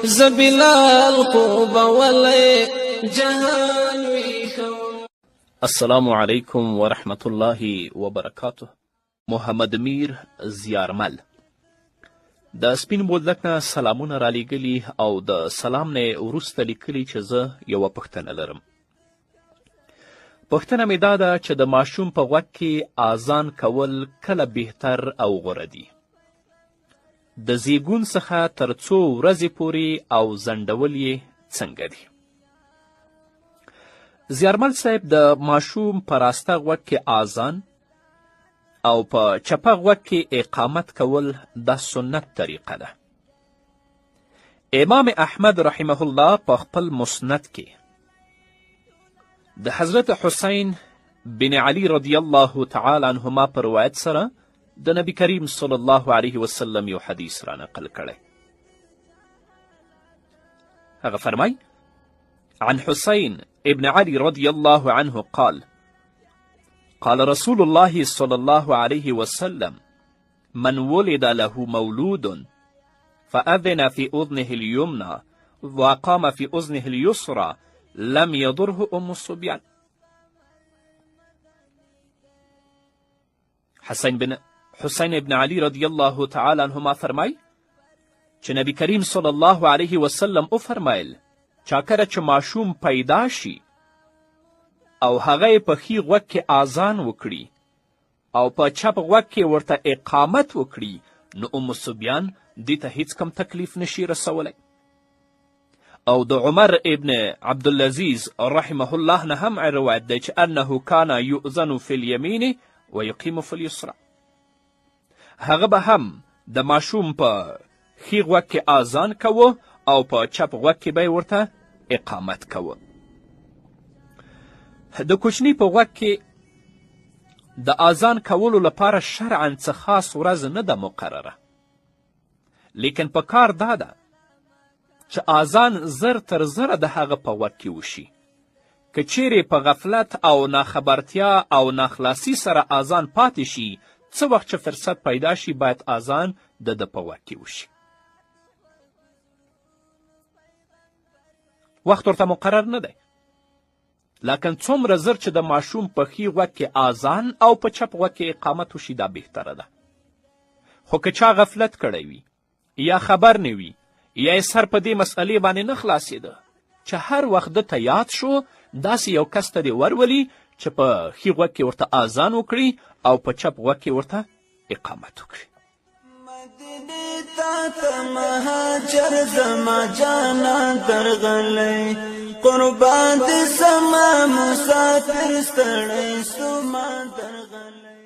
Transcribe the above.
زبلال خوب ولی جهان ویخو. السلام علیکم ورحمت الله وبرکاته. محمد میر زیارمل د سپین بولدک نه سلامونه رالیږلي او د سلام نه وروسته لیکلي چې زه یوه پوښتنه لرم. پوښتنه مې دا ده چې د ماشوم په غوږ کې آذان کول کله بهتر او غوره دي؟ د زیږون څخه تر څو ورځې پورې او ځنډول یې څنګه دي؟ زیارمل صاحب، د ماشوم په راسته غوږ کې آذان او په چپه غوږ کې اقامت کول دا سنت طریقه ده. امام احمد رحمه الله په خپل مسند کې د حضرت حسین بن علی رضی الله تعالی عنهما په روایت سره د نبی کریم صلی الله علیه وسلم یو حدیث را نقل کړی. هغه فرمای: عن حسين ابن علي رضي الله عنه قال: قال رسول الله صلى الله عليه وسلم: من ولد له مولود فأذن في أذنه اليمنى وقام في أذنه اليسرى لم يضره أم الصبيان. حسین ابن علی رضی الله تعالی عنهما فرمای چې نبی کریم صلی الله علیه وسلم وفرمایل: چاکره چې ماشوم پیدا شي او هغه یې په ښي غوږ کې آذان وکړي او په چپ غوږ کې ورته اقامت وکړي، نو ام صبیان دې ته هیڅ کم تکلیف نشي رسولی. او د عمر ابن عبدالعزیز رحمه الله نه هم روایت دی چې انه کان یؤذن فی الیمین ویقیم فی الیسرا. هغه به هم د ماشوم په ښي غوږ کې آذان کوه او په چپ غوږ کې به یې ورته اقامت کوه. د کوچني په غوږ کې د آذان کولو لپاره شرعاً څه خاص ورځ نه ده مقرره، لیکن په کار دا ده چې آذان زر تر زره د هغه په غوږ کې وشي. که چیرې په غفلت او ناخبرتیا او ناخلاصي سره آذان پاتې شي، څه وخت چې فرصت پیدا شي باید آذان د ده په غوږ کې وشي. وخت ورته مقرر نه دی، لکن څومره زر چې د ماشوم په ښي غوږ کې آذان او په چپ غوږ کې اقامت وشي دا بهتره ده. خو که چا غفلت کړی وي یا خبر نه وي یا یې سر په دې مسئلې باندې نه خلاصېده چې هر وخت ده ته یاد شو، داسې یو کس ته دې ورولي چې په ښي غوږ کې ورته آذان وکړي او په چپ غوږ کې ورته اقامت وکړي. مهاجر زما جانا درغلی قربان دې سما مسافر ستړی سما درغلی.